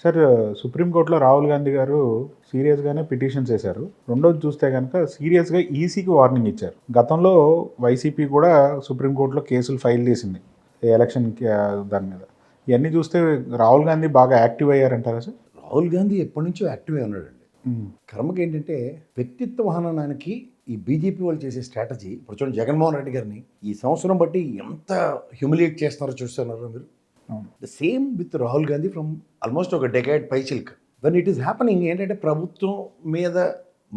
Sir సుప్రీంకోర్టులో రాహుల్ గాంధీ గారు సీరియస్గానే పిటిషన్స్ వేశారు. రెండోది చూస్తే కనుక సీరియస్గా ఈసీకి వార్నింగ్ ఇచ్చారు. గతంలో వైసీపీ కూడా సుప్రీంకోర్టులో కేసులు ఫైల్ చేసింది ఎలక్షన్కి దాని మీద. ఇవన్నీ చూస్తే రాహుల్ గాంధీ బాగా యాక్టివ్ అయ్యారంటారా సార్? రాహుల్ గాంధీ ఎప్పటి నుంచో యాక్టివ్ అయి ఉన్నాడండి. కర్మకి ఏంటంటే వ్యక్తిత్వ హననానికి ఈ బీజేపీ వాళ్ళు చేసే స్ట్రాటజీ, ఇప్పుడు చూడండి జగన్మోహన్ రెడ్డి గారిని ఈ సంవత్సరం బట్టి ఎంత హ్యూమిలియేట్ చేస్తున్నారో చూస్తున్నారో మీరు. The same with Rahul Gandhi from almost ఒక డెకేడ్ పైచిల్క్. వెన్ ఇట్ ఈస్ హ్యాపనింగ్ ఏంటంటే ప్రభుత్వం మీద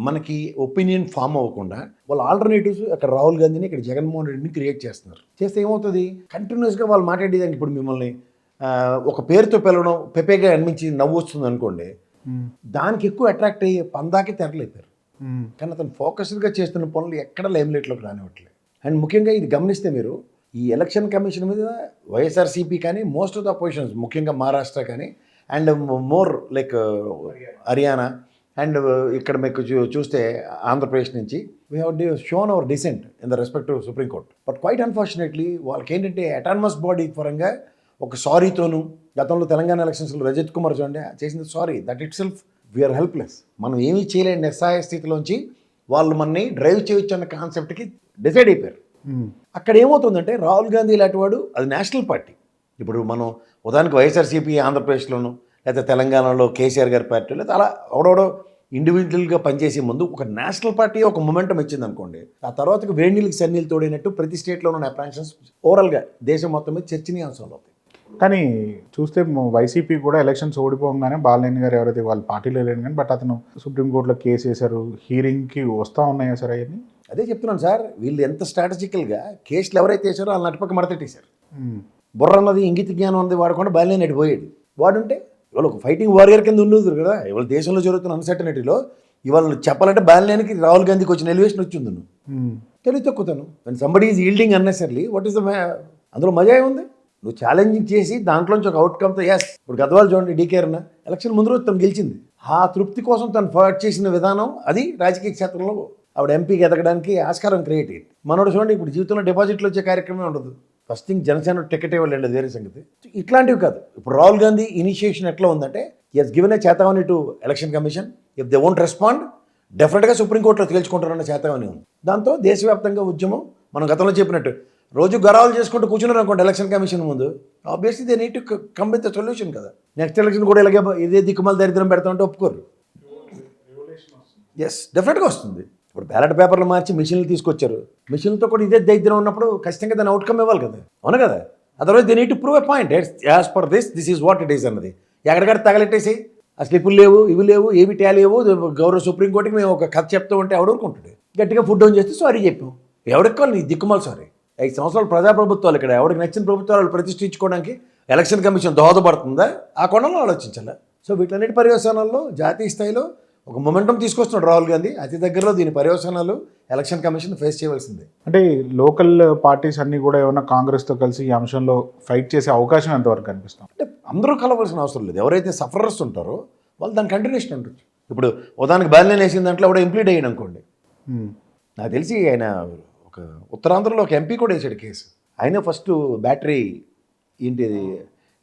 మనకి ఒపీనియన్ ఫామ్ అవ్వకుండా వాళ్ళు ఆల్టర్నేటివ్స్ అక్కడ రాహుల్ గాంధీని ఇక్కడ జగన్మోహన్ రెడ్డిని క్రియేట్ చేస్తున్నారు. చేస్తే ఏమవుతుంది, కంటిన్యూస్గా వాళ్ళు మాట్లాడేదానికి ఇప్పుడు మిమ్మల్ని ఒక పేరుతో పిలవడం పెపేగా అనిపించి నవ్వు వస్తుంది అనుకోండి, దానికి ఎక్కువ అట్రాక్ట్ అయ్యే పందాకి తెరలేపారు. కానీ అతను ఫోకస్డ్గా చేస్తున్న పనులు ఎక్కడ లైమ్లైట్లోకి రానివ్వట్లేదు. అండ్ ముఖ్యంగా ఇది గమనిస్తే మీరు ఈ ఎలక్షన్ కమిషన్ మీద వైఎస్ఆర్సీపీ కానీ మోస్ట్ ఆఫ్ ద అపోజిషన్స్, ముఖ్యంగా మహారాష్ట్ర కానీ and more like Haryana and ఇక్కడ మీకు చూస్తే ఆంధ్రప్రదేశ్ నుంచి we have shown hour decent in the respect to Supreme Court. But quiet unfortunately వాళ్ళకి ఏంటంటే అటానమస్ బాడీ పరంగా ఒక సారీతోనూ, గతంలో తెలంగాణ ఎలక్షన్స్లో రజత్ కుమార్ చూడండి చేసింది sorry, that itself we are helpless. మనం ఏమీ చేయలేని నిస్సహాయ స్థితిలోంచి వాళ్ళు మనని డ్రైవ్ చేయొచ్చు అన్న కాన్సెప్ట్కి డిసైడ్ అయిపోయారు. అక్కడ ఏమవుతుందంటే రాహుల్ గాంధీ లాంటి వాడు, అది నేషనల్ పార్టీ. ఇప్పుడు మనం ఉదాహరణకు వైఎస్ఆర్సీపీ ఆంధ్రప్రదేశ్లోను లేకపోతే తెలంగాణలో కేసీఆర్ గారి పార్టీ లేదా అలా ఎవడెవడో ఇండివిజువల్గా పనిచేసే ముందు ఒక నేషనల్ పార్టీ ఒక మొమెంటం ఇచ్చింది అనుకోండి, ఆ తర్వాతకి వేడినీళ్ళకి సన్నీళ్ళు తోడినట్టు ప్రతి స్టేట్లో ఉన్న అప్రాన్షన్స్ ఓవరాల్గా దేశం మొత్తం మీద చర్చనీయాంశాలు అవుతాయి. కానీ చూస్తే వైసీపీ కూడా ఎలక్షన్స్ ఓడిపోగానే బాలినేని గారు ఎవరైతే వాళ్ళ పార్టీలో లేని కానీ బట్ అతను సుప్రీంకోర్టులో కేసు వేశారు. హీరింగ్కి వస్తూ ఉన్నాయా సార్ అవన్నీ? అదే చెప్తున్నాను సార్, వీళ్ళు ఎంత స్ట్రాటజికల్గా కేసులు ఎవరైతే వేసారో వాళ్ళ నటుపక్క మడతెట్టేశారు. బుర్ర అన్నది ఇంగిత జ్ఞానం ఉంది వాడకుండా బాలినేని అటు పోయాడు. వాడుంటే ఇవాళ ఒక ఫైటింగ్ వారియర్ కింద ఉండదు కదా. ఇవాళ దేశంలో జరుగుతున్న అన్సర్టనిటీలో ఇవాళ చెప్పాలంటే బాలినేనికి రాహుల్ గాంధీకి వచ్చిన ఎలివేషన్ వచ్చింది. నువ్వు తెలివి తక్కువతాను somebody is yielding unnecessarily what is the అందులో మజా ఏముంది? నువ్వు ఛాలెంజింగ్ చేసి దాంట్లోంచి ఒక అవుట్కమ్తో ఎస్. ఇప్పుడు గద్వాలు చూడండి, డీకేర్న ఎలక్షన్ ముందు రోజు తను గెలిచింది. ఆ తృప్తి కోసం తను ఫైట్ చేసిన విధానం అది రాజకీయ క్షేత్రంలో ఆవిడ ఎంపీకి ఎదగడానికి ఆస్కారం క్రియేట్ అయ్యింది. మనోడు చూడండి ఇప్పుడు జీవితంలో డిపాజిట్లు వచ్చే కార్యక్రమం ఉండదు. ఫస్ట్ థింగ్ జనసేన టికెట్ ఇవ్వలేదు, వేరే సంగతి. ఇట్లాంటివి కాదు. ఇప్పుడు రాహుల్ గాంధీ ఇనిషియేషన్ ఎట్లా ఉందంటే ఎస్ గివెన్ ఏ చేతావని to election commission, if they won't respond డెఫినెట్గా సుప్రీంకోర్టులో తేల్చుకుంటారన్న చేతావని ఉంది. దాంతో దేశవ్యాప్తంగా ఉద్యమం మనం గతంలో చెప్పినట్టు రోజు గరాలు చేసుకుంటూ కూర్చున్నారు అనుకోండి ఎలక్షన్ కమిషన్ ముందు, obviously they need to come with the solution కదా. నెక్స్ట్ ఎలక్షన్ కూడా ఇలాగే ఇదే దిక్కుమాల దరిద్రం పెడతామంటే ఒప్పుకోరు. ఎస్ డెఫినెట్గా వస్తుంది. ఇప్పుడు బ్యాలెట్ పేపర్లు మార్చి మిషన్లు తీసుకొచ్చారు. మిషన్లతో కూడా ఇదే దరిద్రం ఉన్నప్పుడు ఖచ్చితంగా దాని అవుట్కమ్ ఇవ్వాలి కదా, అవును కదా. Otherwise they need to prove a point as per this is what it is అన్నది. ఎక్కడికక్కడ తగలెట్టేసి ఆ స్లిప్పులు లేవు, ఇవి లేవు, ఏవి ట్యాలీ లేవు, గౌరవ సుప్రీంకోర్టుకి మేము ఒక కథ చెప్తూ ఉంటే ఎవడనుకుంటాడు. గట్టిగా ఫుడ్ ఆన్ చేస్తే సారీ చెప్పాం. ఎవరికి నీ దిక్కుమాలి సారీ. 5 సంవత్సరాలు ప్రజాప్రభుత్వాలు ఇక్కడ ఎవరికి నచ్చిన ప్రభుత్వాలు ప్రతిష్ఠించుకోవడానికి ఎలక్షన్ కమిషన్ దోహదపడుతుందా? ఆ కోణంలో ఆలోచించాలి. సో వీటన్నిటి పర్యవసానాల్లో జాతీయ స్థాయిలో ఒక మొమెంటం తీసుకొస్తున్నాడు రాహుల్ గాంధీ. అతి దగ్గరలో దీని పర్యవసానాలు ఎలక్షన్ కమిషన్ ఫేస్ చేయవలసిందే. అంటే లోకల్ పార్టీస్ అన్నీ కూడా ఏమన్నా కాంగ్రెస్తో కలిసి ఈ అంశంలో ఫైట్ చేసే అవకాశం ఎంతవరకు కనిపిస్తాం? అంటే అందరూ కలవాల్సిన అవసరం లేదు. ఎవరైతే సఫరర్స్ ఉంటారో వాళ్ళు దాని కంటిన్యూషన్ ఉంటుంది. ఇప్పుడు ఉదాహరణకి బాలినేని వేసిన దాంట్లో కూడా ఇంప్లీడ్ అయ్యాడు అనుకోండి, నాకు తెలిసి ఆయన ఒక ఉత్తరాంధ్రలో ఒక ఎంపీ కూడా వేసాడు కేసు. ఆయన ఫస్ట్ బ్యాటరీ ఏంటి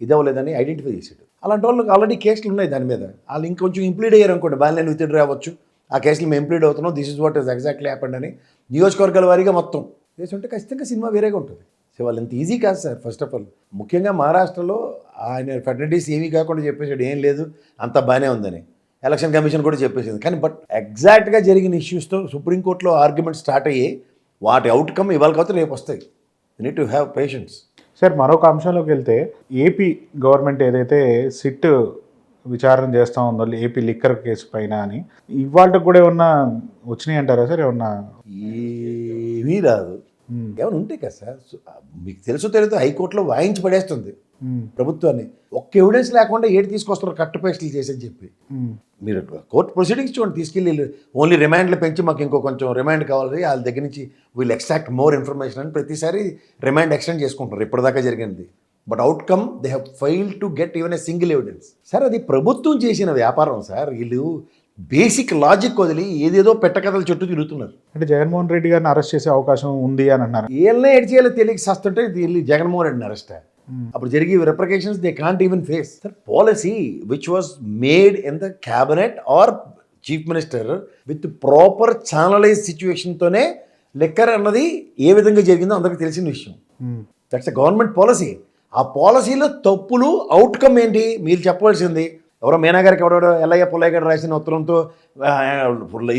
ఇది అవ్వలేదని ఐడెంటిఫై చేశాడు. అలాంటి వాళ్ళకి ఆల్రెడీ కేసులు ఉన్నాయి దాని మీద. వాళ్ళు ఇంకొంచెం ఇంప్లీడ్ అయ్యారు అనుకోండి, బాలినేని విత్డ్రా అవ్వచ్చు, ఆ కేసులు మేము ఇంప్లీడ్ అవుతున్నాం, this is what is exactly happened అని నియోజకవర్గాల వారీగా మొత్తం చేసి ఉంటే ఖచ్చితంగా సినిమా వేరేగా ఉంటుంది. సో వాళ్ళు ఎంత ఈజీ కాదు సార్. ఫస్ట్ ఆఫ్ ఆల్ ముఖ్యంగా మహారాష్ట్రలో ఆయన ఫెడరలిటీస్ ఏమీ కాకుండా చెప్పేసాడు ఏం లేదు అంత బాగానే ఉందని. ఎలక్షన్ కమిషన్ కూడా చెప్పేసింది. కానీ బట్ ఎగ్జాక్ట్గా జరిగిన ఇష్యూస్తో సుప్రీంకోర్టులో ఆర్గ్యుమెంట్ స్టార్ట్ అయ్యి వాటి అవుట్కమ్ ఇవాళ కాకపోతే రేపు వస్తాయి. You need to have patience. Sir మరొక అంశంలోకి వెళ్తే ఏపీ గవర్నమెంట్ ఏదైతే సిట్ విచారణ చేస్తూ ఉందో ఏపీ లిక్కర్ కేసు పైన అని ఇవాళ కూడా ఏమన్నా వచ్చినాయి అంటారా సార్? ఏమన్నా ఏమీ రాదు. ఏమైనా ఉంటాయి కదా సార్, మీకు తెలుసు తెలియదు హైకోర్టులో వాయించి పడేస్తుంది ప్రభుత్వాన్ని. ఒక్క ఎవిడెన్స్ లేకుండా ఏడు తీసుకొస్తారు కట్టు పేస్టులు చేసని చెప్పి. మీరు కోర్టు ప్రొసీడింగ్స్ చూడండి, తీసుకెళ్ళి ఓన్లీ రిమాండ్లు పెంచి మాకు ఇంకో కొంచెం రిమాండ్ కావాలి వాళ్ళ దగ్గర నుంచి వీళ్ళు ఎక్స్ట్రాక్ట్ మోర్ ఇన్ఫర్మేషన్ అని ప్రతిసారి రిమాండ్ ఎక్స్టెండ్ చేసుకుంటారు ఇప్పటిదాకా జరిగింది. But outcome they have failed to get even a single evidence. Sir అది ప్రభుత్వం చేసిన వ్యాపారం సార్. వీళ్ళు బేసిక్ లాజిక్ వదిలి ఏదేదో పెట్టకథల చుట్టూ తిరుగుతున్నారు. అంటే జగన్మోహన్ రెడ్డి గారిని అరెస్ట్ చేసే అవకాశం ఉంది అని అన్నారు. వీళ్ళనే ఎడ్ చేయాలో తెలియక సస్తుంటే వీళ్ళు జగన్మోహన్ రెడ్డిని అరెస్ట్. అప్పుడు జరిగే repercussions they can't even face. Policy which was made in the cabinet or chief minister with proper channelise సిచ్యువేషన్తోనే లెక్కర్ అన్నది ఏ విధంగా జరిగిందో అందరికీ తెలిసిన విషయం. That's a government policy. ఆ పాలసీలో తప్పులు అవుట్కమ్ ఏంటి మీరు చెప్పవలసింది. ఎవరో మీనా గారికి ఎవడో ఎల్లయ్య పుల్లయ్య గారు రాసిన ఉత్తరంతో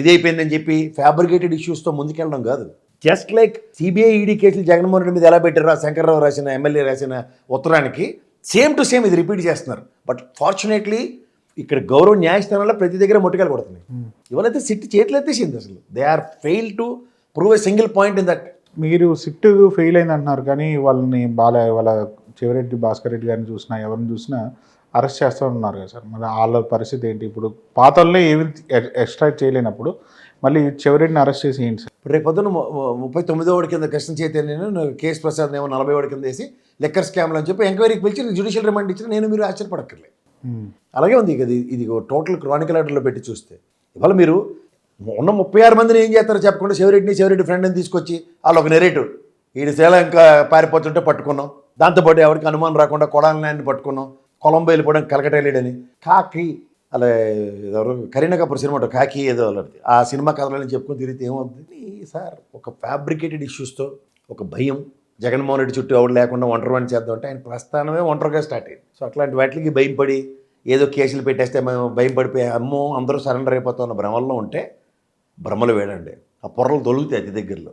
ఇది అయిపోయిందని చెప్పి ఫ్యాబ్రికేటెడ్ ఇష్యూస్తో ముందుకెళ్ళడం కాదు. జస్ట్ లైక్ సిబిఐ ఈడీ కేసులు జగన్మోహన్ రెడ్డి మీద ఎలా పెట్టారో శంకర్రావు రాసిన ఎమ్మెల్యే రాసిన ఉత్తరానికి సేమ్ టు సేమ్ ఇది రిపీట్ చేస్తున్నారు. బట్ ఫార్చునేట్లీ ఇక్కడ గౌరవ న్యాయస్థానంలో ప్రతి దగ్గర ముట్టుకలు కొడుతున్నాయి. ఇవాళైతే సిట్ చేతులు ఎత్తేసింది. అసలు they are fail to prove a single point in that. మీరు సిట్ ఫెయిల్ అయింది అంటున్నారు కానీ వాళ్ళని వాళ్ళ చెవిరెడ్డి భాస్కర్ రెడ్డి గారిని చూసినా ఎవరిని చూసినా అరెస్ట్ చేస్తూ ఉన్నారు కదా సార్. మళ్ళీ వాళ్ళ పరిస్థితి ఏంటి? ఇప్పుడు పాతల్నే ఏమి ఎక్స్ట్రాక్ట్ చేయలేనప్పుడు మళ్ళీ చెవిరెడ్డిని అరెస్ట్ చేసి ఏంటి సార్? రేపు పొద్దున్న 39 కింద కృష్ణ చైతన్యను కేఎస్ ప్రసాద్ ఏమో 40 కింద వేసి లెక్కర్ స్కామ్లు అని చెప్పి ఎంక్వైరీకి పిలిచి జ్యుడిషియల్ రిమాండ్ ఇచ్చిన నేను మీరు ఆశ్చర్యపడక్కర్లేదు. అలాగే ఉంది ఇది టోటల్ క్రానికల్ ఆర్డర్లో పెట్టి చూస్తే ఇవాళ మీరు ఉన్న 36 మందిని ఏం చేస్తారో చెప్పకుండా చెవిరెడ్డి ఫ్రెండ్ని తీసుకొచ్చి వాళ్ళు ఒక నెరేటివ్ ఈయన శ్రీలంక పారిపోతుంటే పట్టుకున్నాం, దాంతోపాటు ఎవరికి అనుమానం రాకుండా కొడాలని పట్టుకున్నాం, కొలంబో వెళ్ళిపోవడం కలకట వెళ్ళాడని కాకి అలా ఎవరు కరీనా కపూర్ సినిమా ఉంటుంది కాకి ఏదో అలాంటిది ఆ సినిమా కథలని చెప్పుకొని తిరిగితే ఏమవుతుంది సార్? ఒక ఫ్యాబ్రికేటెడ్ ఇష్యూస్తో ఒక భయం జగన్మోహన్ రెడ్డి చుట్టూ ఎవరు లేకుండా ఒంటరివాణి చేద్దాం అంటే ఆయన ప్రస్థానమే ఒంటరిగా స్టార్ట్ అయింది. సో అట్లాంటి వాటికి భయం పడి ఏదో కేసులు పెట్టేస్తే మేము భయం పడిపోయి అమ్మో అందరూ సరెండర్ అయిపోతాం అన్న భ్రమల్లో ఉంటే భ్రమలు వేడండి. ఆ పొరలు తొలుగుతాయి అతి దగ్గరలో.